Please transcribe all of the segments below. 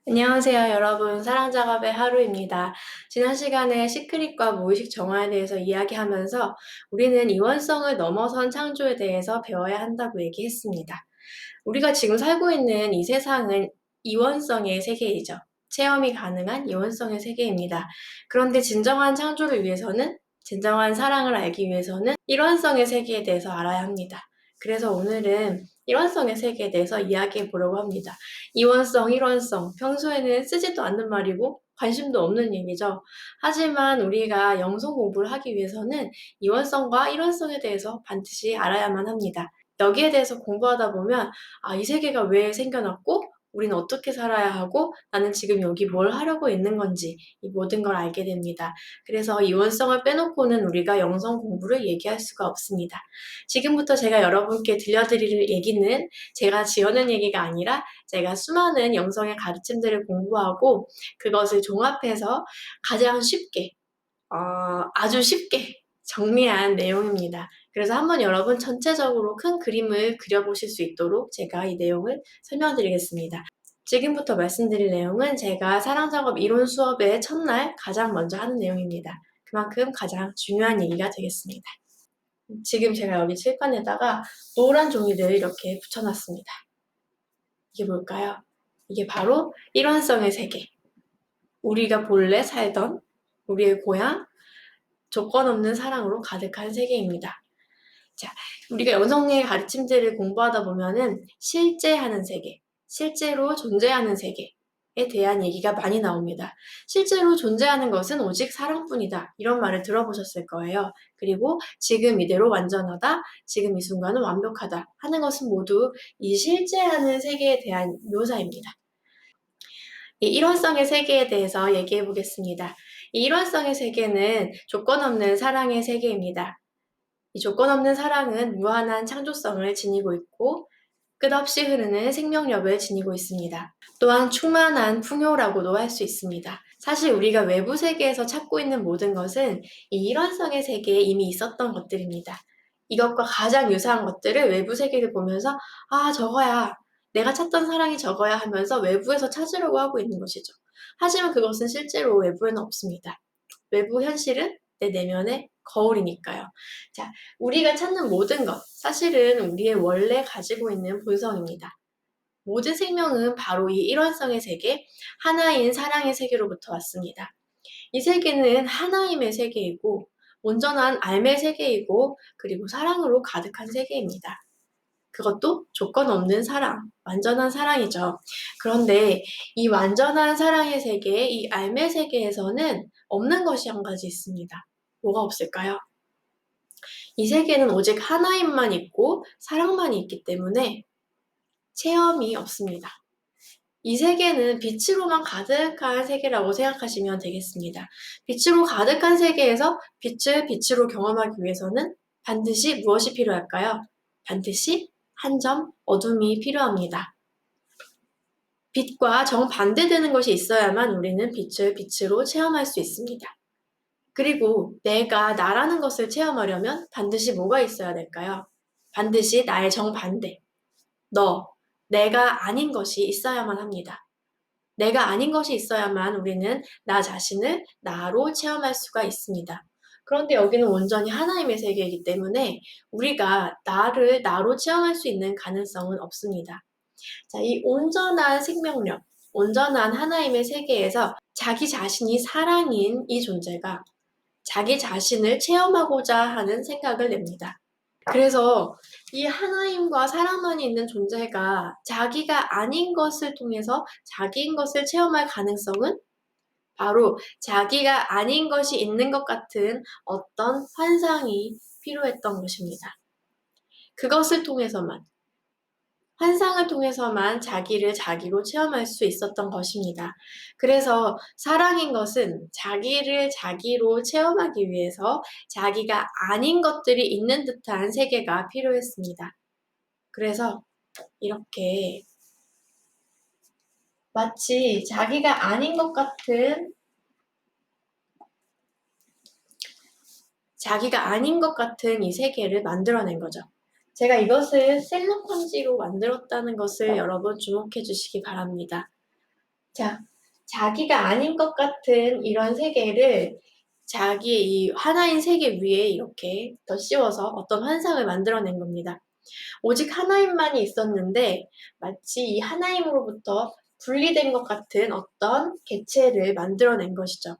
안녕하세요, 여러분. 사랑작업의 하루입니다. 지난 시간에 시크릿과 무의식 정화에 대해서 이야기하면서 우리는 이원성을 넘어선 창조에 대해서 배워야 한다고 얘기했습니다. 우리가 지금 살고 있는 이 세상은 이원성의 세계이죠. 체험이 가능한 이원성의 세계입니다. 그런데 진정한 창조를 위해서는, 진정한 사랑을 알기 위해서는 일원성의 세계에 대해서 알아야 합니다. 그래서 오늘은 일원성의 세계에 대해서 이야기해 보려고 합니다. 이원성, 일원성, 평소에는 쓰지도 않는 말이고 관심도 없는 얘기죠. 하지만 우리가 영성 공부를 하기 위해서는 이원성과 일원성에 대해서 반드시 알아야만 합니다. 여기에 대해서 공부하다 보면 이 세계가 왜 생겨났고 우리는 어떻게 살아야 하고 나는 지금 여기 뭘 하려고 있는 건지 이 모든 걸 알게 됩니다. 그래서 이원성을 빼놓고는 우리가 영성 공부를 얘기할 수가 없습니다. 지금부터 제가 여러분께 들려드릴 얘기는 제가 지어낸 얘기가 아니라 제가 수많은 영성의 가르침들을 공부하고 그것을 종합해서 가장 쉽게, 아주 쉽게 정리한 내용입니다. 그래서 한번 여러분 전체적으로 큰 그림을 그려보실 수 있도록 제가 이 내용을 설명드리겠습니다. 지금부터 말씀드릴 내용은 제가 사랑작업 이론 수업의 첫날 가장 먼저 하는 내용입니다. 그만큼 가장 중요한 얘기가 되겠습니다. 지금 제가 여기 칠판에다가 노란 종이를 이렇게 붙여놨습니다. 이게 뭘까요? 이게 바로 일원성의 세계. 우리가 본래 살던 우리의 고향, 조건 없는 사랑으로 가득한 세계입니다. 자, 우리가 영성의 가르침들을 공부하다 보면은 실제 하는 세계, 실제로 존재하는 세계에 대한 얘기가 많이 나옵니다. 실제로 존재하는 것은 오직 사랑뿐이다. 이런 말을 들어보셨을 거예요. 그리고 지금 이대로 완전하다, 지금 이 순간은 완벽하다 하는 것은 모두 이 실제하는 세계에 대한 묘사입니다. 이 일원성의 세계에 대해서 얘기해 보겠습니다. 이 일원성의 세계는 조건 없는 사랑의 세계입니다. 이 조건 없는 사랑은 무한한 창조성을 지니고 있고 끝없이 흐르는 생명력을 지니고 있습니다. 또한 충만한 풍요라고도 할 수 있습니다. 사실 우리가 외부 세계에서 찾고 있는 모든 것은 이 일원성의 세계에 이미 있었던 것들입니다. 이것과 가장 유사한 것들을 외부 세계를 보면서 저거야. 내가 찾던 사랑이 저거야 하면서 외부에서 찾으려고 하고 있는 것이죠. 하지만 그것은 실제로 외부에는 없습니다. 외부 현실은 내 내면의 거울이니까요. 자, 우리가 찾는 모든 것, 사실은 우리의 원래 가지고 있는 본성입니다. 모든 생명은 바로 이 일원성의 세계, 하나인 사랑의 세계로부터 왔습니다. 이 세계는 하나임의 세계이고, 온전한 삶의 세계이고, 그리고 사랑으로 가득한 세계입니다. 그것도 조건 없는 사랑, 완전한 사랑이죠. 그런데 이 완전한 사랑의 세계, 이 삶의 세계에서는 없는 것이 한 가지 있습니다. 뭐가 없을까요? 이 세계는 오직 하나임만 있고 사랑만이 있기 때문에 체험이 없습니다. 이 세계는 빛으로만 가득한 세계라고 생각하시면 되겠습니다. 빛으로 가득한 세계에서 빛을 빛으로 경험하기 위해서는 반드시 무엇이 필요할까요? 반드시 한 점 어둠이 필요합니다. 빛과 정반대되는 것이 있어야만 우리는 빛을 빛으로 체험할 수 있습니다. 그리고 내가 나라는 것을 체험하려면 반드시 뭐가 있어야 될까요? 반드시 나의 정반대, 내가 아닌 것이 있어야만 합니다. 내가 아닌 것이 있어야만 우리는 나 자신을 나로 체험할 수가 있습니다. 그런데 여기는 온전히 하나님의 세계이기 때문에 우리가 나를 나로 체험할 수 있는 가능성은 없습니다. 자, 이 온전한 생명력, 온전한 하나님의 세계에서 자기 자신이 사랑인 이 존재가 자기 자신을 체험하고자 하는 생각을 냅니다. 그래서 이 하나님과 사랑만이 있는 존재가 자기가 아닌 것을 통해서 자기인 것을 체험할 가능성은 바로 자기가 아닌 것이 있는 것 같은 어떤 환상이 필요했던 것입니다. 그것을 통해서만, 환상을 통해서만 자기를 자기로 체험할 수 있었던 것입니다. 그래서 사랑인 것은 자기를 자기로 체험하기 위해서 자기가 아닌 것들이 있는 듯한 세계가 필요했습니다. 그래서 이렇게 마치 자기가 아닌 것 같은 이 세계를 만들어낸 거죠. 제가 이것을 셀로판지로 만들었다는 것을 여러분 주목해 주시기 바랍니다. 자, 자기가 아닌 것 같은 이런 세계를 자기의 이 하나인 세계 위에 이렇게 더 씌워서 어떤 환상을 만들어낸 겁니다. 오직 하나임만이 있었는데 마치 이 하나임으로부터 분리된 것 같은 어떤 객체를 만들어낸 것이죠.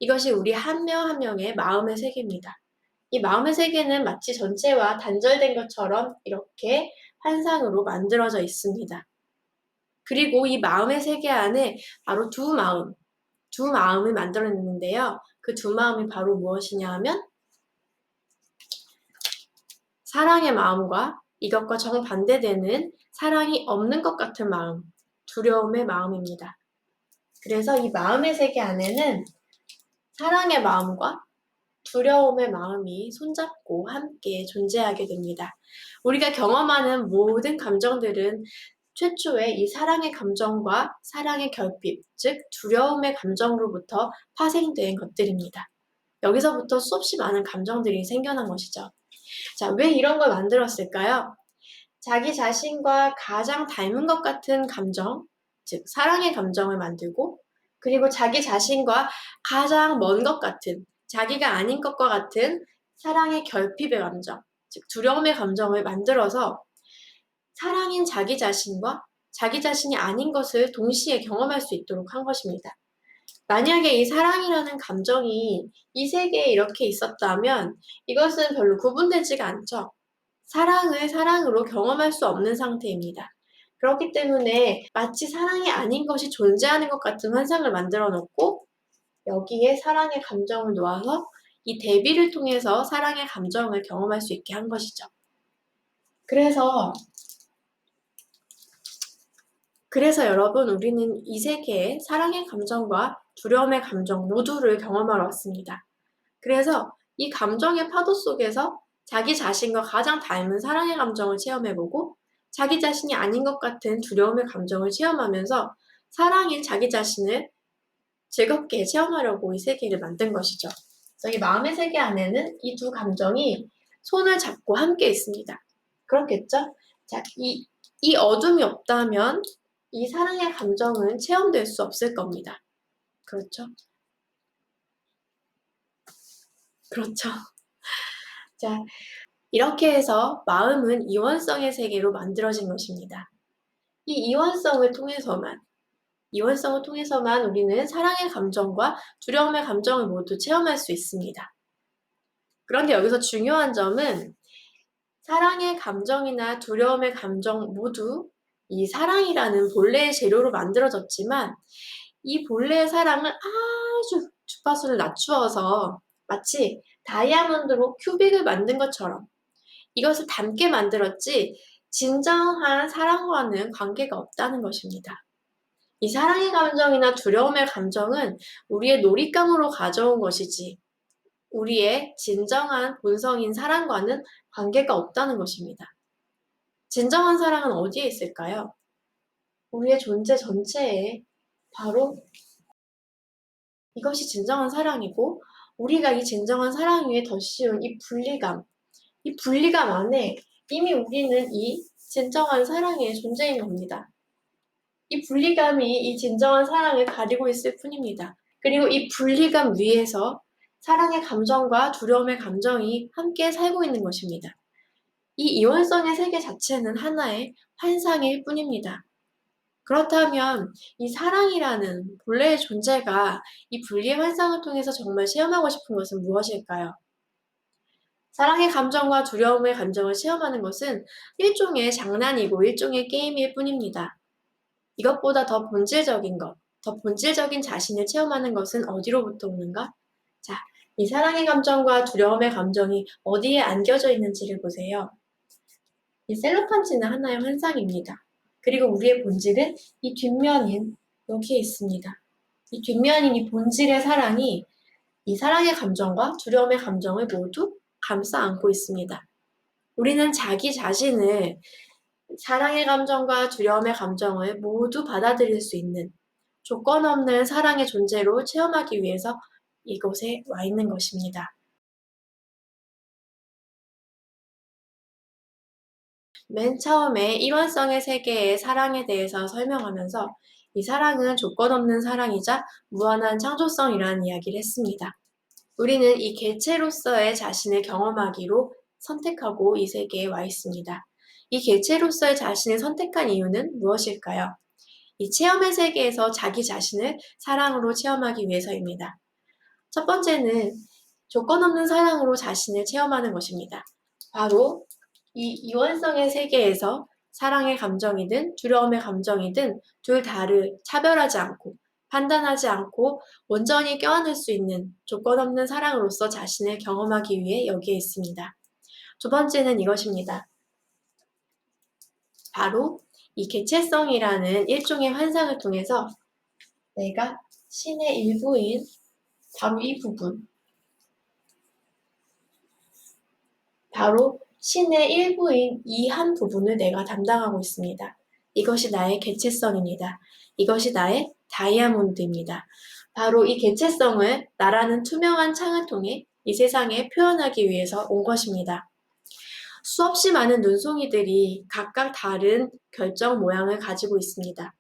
이것이 우리 한 명 한 명의 마음의 세계입니다. 이 마음의 세계는 마치 전체와 단절된 것처럼 이렇게 환상으로 만들어져 있습니다. 그리고 이 마음의 세계 안에 바로 두 마음을 만들어냈는데요. 그 두 마음이 바로 무엇이냐 하면 사랑의 마음과 이것과 정반대되는 사랑이 없는 것 같은 마음, 두려움의 마음입니다. 그래서 이 마음의 세계 안에는 사랑의 마음과 두려움의 마음이 손잡고 함께 존재하게 됩니다. 우리가 경험하는 모든 감정들은 최초의 이 사랑의 감정과 사랑의 결핍, 즉 두려움의 감정으로부터 파생된 것들입니다. 여기서부터 수없이 많은 감정들이 생겨난 것이죠. 자, 왜 이런 걸 만들었을까요? 자기 자신과 가장 닮은 것 같은 감정, 즉 사랑의 감정을 만들고, 그리고 자기 자신과 가장 먼 것 같은, 자기가 아닌 것과 같은 사랑의 결핍의 감정, 즉 두려움의 감정을 만들어서 사랑인 자기 자신과 자기 자신이 아닌 것을 동시에 경험할 수 있도록 한 것입니다. 만약에 이 사랑이라는 감정이 이 세계에 이렇게 있었다면 이것은 별로 구분되지가 않죠. 사랑을 사랑으로 경험할 수 없는 상태입니다. 그렇기 때문에 마치 사랑이 아닌 것이 존재하는 것 같은 환상을 만들어 놓고 여기에 사랑의 감정을 놓아서 이 대비를 통해서 사랑의 감정을 경험할 수 있게 한 것이죠. 그래서 여러분, 우리는 이 세계에 사랑의 감정과 두려움의 감정 모두를 경험하러 왔습니다. 그래서 이 감정의 파도 속에서 자기 자신과 가장 닮은 사랑의 감정을 체험해보고 자기 자신이 아닌 것 같은 두려움의 감정을 체험하면서 사랑인 자기 자신을 즐겁게 체험하려고 이 세계를 만든 것이죠. 그래서 이 마음의 세계 안에는 이 두 감정이 손을 잡고 함께 있습니다. 그렇겠죠? 자, 이 어둠이 없다면 이 사랑의 감정은 체험될 수 없을 겁니다. 그렇죠? 그렇죠. 자, 이렇게 해서 마음은 이원성의 세계로 만들어진 것입니다. 이 이원성을 통해서만 우리는 사랑의 감정과 두려움의 감정을 모두 체험할 수 있습니다. 그런데 여기서 중요한 점은 사랑의 감정이나 두려움의 감정 모두 이 사랑이라는 본래의 재료로 만들어졌지만 이 본래의 사랑을 아주 주파수를 낮추어서 마치 다이아몬드로 큐빅을 만든 것처럼 이것을 닮게 만들었지 진정한 사랑과는 관계가 없다는 것입니다. 이 사랑의 감정이나 두려움의 감정은 우리의 놀잇감으로 가져온 것이지 우리의 진정한 본성인 사랑과는 관계가 없다는 것입니다. 진정한 사랑은 어디에 있을까요? 우리의 존재 전체에 바로 이것이 진정한 사랑이고 우리가 이 진정한 사랑 위에 더 씌운 이 분리감 안에 이미 우리는 이 진정한 사랑의 존재인 겁니다. 이 분리감이 이 진정한 사랑을 가리고 있을 뿐입니다. 그리고 이 분리감 위에서 사랑의 감정과 두려움의 감정이 함께 살고 있는 것입니다. 이 이원성의 세계 자체는 하나의 환상일 뿐입니다. 그렇다면 이 사랑이라는 본래의 존재가 이 분리의 환상을 통해서 정말 체험하고 싶은 것은 무엇일까요? 사랑의 감정과 두려움의 감정을 체험하는 것은 일종의 장난이고 일종의 게임일 뿐입니다. 이것보다 더 본질적인 것, 더 본질적인 자신을 체험하는 것은 어디로부터 오는가? 자, 이 사랑의 감정과 두려움의 감정이 어디에 안겨져 있는지를 보세요. 이 셀로판지는 하나의 환상입니다. 그리고 우리의 본질은 이 뒷면인 여기에 있습니다. 이 뒷면인 이 본질의 사랑이 이 사랑의 감정과 두려움의 감정을 모두 감싸 안고 있습니다. 우리는 자기 자신을 사랑의 감정과 두려움의 감정을 모두 받아들일 수 있는 조건 없는 사랑의 존재로 체험하기 위해서 이곳에 와 있는 것입니다. 맨 처음에 일원성의 세계의 사랑에 대해서 설명하면서 이 사랑은 조건 없는 사랑이자 무한한 창조성이라는 이야기를 했습니다. 우리는 이 개체로서의 자신을 경험하기로 선택하고 이 세계에 와 있습니다. 이 개체로서의 자신을 선택한 이유는 무엇일까요? 이 체험의 세계에서 자기 자신을 사랑으로 체험하기 위해서입니다. 첫 번째는 조건 없는 사랑으로 자신을 체험하는 것입니다. 바로 이 이원성의 세계에서 사랑의 감정이든 두려움의 감정이든 둘 다를 차별하지 않고 판단하지 않고 온전히 껴안을 수 있는 조건 없는 사랑으로서 자신을 경험하기 위해 여기에 있습니다. 두 번째는 이것입니다. 바로 이 개체성이라는 일종의 환상을 통해서 내가 신의 일부인 바로 이 부분, 바로 신의 일부인 이 한 부분을 내가 담당하고 있습니다. 이것이 나의 개체성입니다. 이것이 나의 다이아몬드입니다. 바로 이 개체성을 나라는 투명한 창을 통해 이 세상에 표현하기 위해서 온 것입니다. 수없이 많은 눈송이들이 각각 다른 결정 모양을 가지고 있습니다.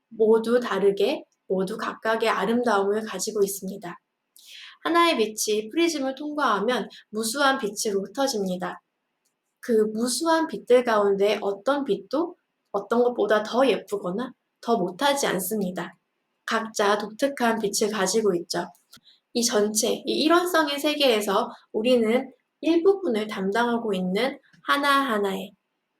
모두 다르게, 모두 각각의 아름다움을 가지고 있습니다. 하나의 빛이 프리즘을 통과하면 무수한 빛으로 흩어집니다. 그 무수한 빛들 가운데 어떤 빛도 어떤 것보다 더 예쁘거나 더 못하지 않습니다. 각자 독특한 빛을 가지고 있죠. 이 전체, 이 일원성의 세계에서 우리는 일부분을 담당하고 있는 하나하나의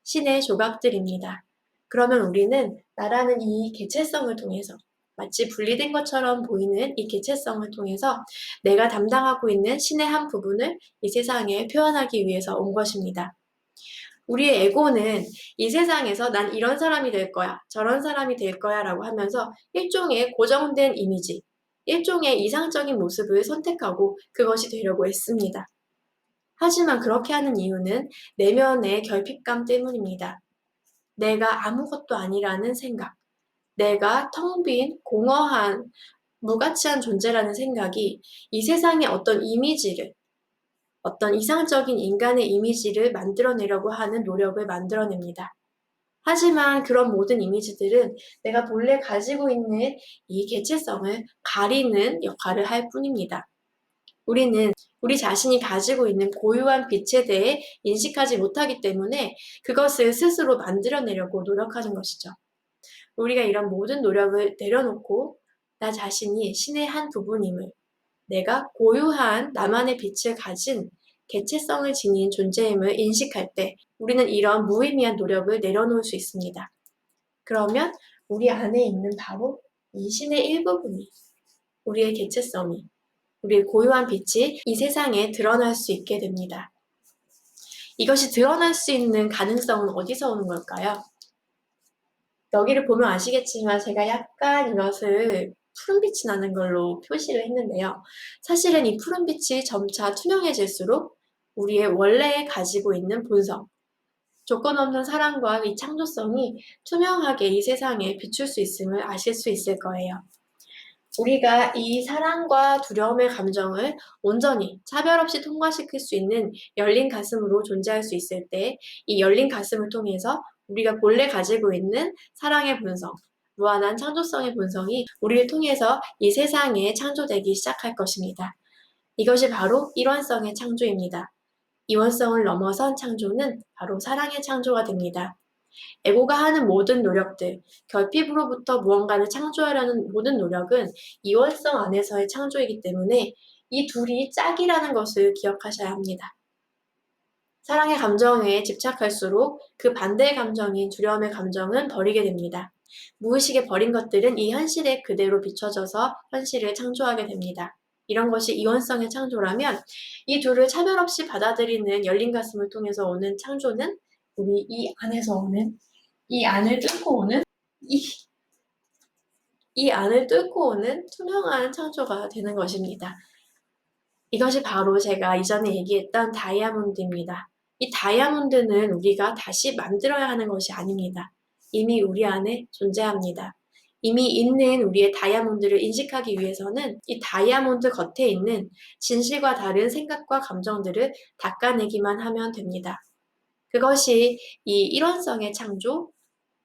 신의 조각들입니다. 그러면 우리는 나라는 이 개체성을 통해서 마치 분리된 것처럼 보이는 이 개체성을 통해서 내가 담당하고 있는 신의 한 부분을 이 세상에 표현하기 위해서 온 것입니다. 우리의 에고는 이 세상에서 난 이런 사람이 될 거야, 저런 사람이 될 거야 라고 하면서 일종의 고정된 이미지, 일종의 이상적인 모습을 선택하고 그것이 되려고 했습니다. 하지만 그렇게 하는 이유는 내면의 결핍감 때문입니다. 내가 아무것도 아니라는 생각, 내가 텅 빈 공허한 무가치한 존재라는 생각이 이 세상의 어떤 이미지를, 어떤 이상적인 인간의 이미지를 만들어내려고 하는 노력을 만들어냅니다. 하지만 그런 모든 이미지들은 내가 본래 가지고 있는 이 개체성을 가리는 역할을 할 뿐입니다. 우리는 우리 자신이 가지고 있는 고유한 빛에 대해 인식하지 못하기 때문에 그것을 스스로 만들어내려고 노력하는 것이죠. 우리가 이런 모든 노력을 내려놓고 나 자신이 신의 한 부분임을, 내가 고유한 나만의 빛을 가진 개체성을 지닌 존재임을 인식할 때 우리는 이런 무의미한 노력을 내려놓을 수 있습니다. 그러면 우리 안에 있는 바로 이 신의 일부분이, 우리의 개체성이, 우리의 고유한 빛이 이 세상에 드러날 수 있게 됩니다. 이것이 드러날 수 있는 가능성은 어디서 오는 걸까요? 여기를 보면 아시겠지만 제가 약간 이것을 푸른빛이 나는 걸로 표시를 했는데요. 사실은 이 푸른빛이 점차 투명해질수록 우리의 원래 가지고 있는 본성, 조건 없는 사랑과 이 창조성이 투명하게 이 세상에 비출 수 있음을 아실 수 있을 거예요. 우리가 이 사랑과 두려움의 감정을 온전히 차별 없이 통과시킬 수 있는 열린 가슴으로 존재할 수 있을 때 이 열린 가슴을 통해서 우리가 본래 가지고 있는 사랑의 본성, 무한한 창조성의 본성이 우리를 통해서 이 세상에 창조되기 시작할 것입니다. 이것이 바로 일원성의 창조입니다. 이원성을 넘어선 창조는 바로 사랑의 창조가 됩니다. 에고가 하는 모든 노력들, 결핍으로부터 무언가를 창조하려는 모든 노력은 이원성 안에서의 창조이기 때문에 이 둘이 짝이라는 것을 기억하셔야 합니다. 사랑의 감정에 집착할수록 그 반대의 감정인 두려움의 감정은 버리게 됩니다. 무의식에 버린 것들은 이 현실에 그대로 비춰져서 현실을 창조하게 됩니다. 이런 것이 이원성의 창조라면 이 둘을 차별 없이 받아들이는 열린 가슴을 통해서 오는 창조는 우리 이 안에서 오는, 이 안을 뚫고 오는, 이 안을 뚫고 오는 투명한 창조가 되는 것입니다. 이것이 바로 제가 이전에 얘기했던 다이아몬드입니다. 이 다이아몬드는 우리가 다시 만들어야 하는 것이 아닙니다. 이미 우리 안에 존재합니다. 이미 있는 우리의 다이아몬드를 인식하기 위해서는 이 다이아몬드 겉에 있는 진실과 다른 생각과 감정들을 닦아내기만 하면 됩니다. 그것이 이 일원성의 창조,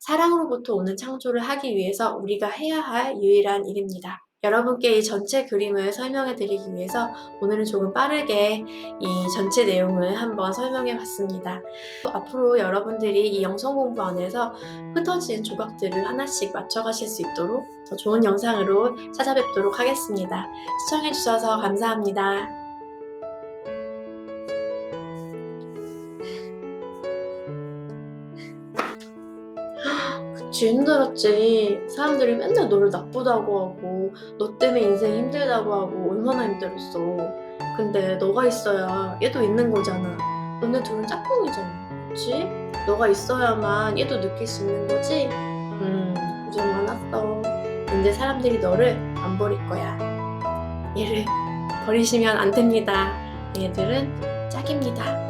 사랑으로부터 오는 창조를 하기 위해서 우리가 해야 할 유일한 일입니다. 여러분께 이 전체 그림을 설명해 드리기 위해서 오늘은 조금 빠르게 이 전체 내용을 한번 설명해 봤습니다. 앞으로 여러분들이 이 영성 공부 안에서 흩어진 조각들을 하나씩 맞춰가실 수 있도록 더 좋은 영상으로 찾아뵙도록 하겠습니다. 시청해 주셔서 감사합니다. 그치, 힘들었지. 사람들이 맨날 너를 나쁘다고 하고 너 때문에 인생 힘들다고 하고 얼마나 힘들었어. 근데 너가 있어야 얘도 있는 거잖아. 너네 둘은 짝꿍이잖아. 그치? 너가 있어야만 얘도 느낄 수 있는 거지? 고생 많았어. 근데 사람들이 너를 안 버릴 거야. 얘를 버리시면 안 됩니다. 얘들은 짝입니다.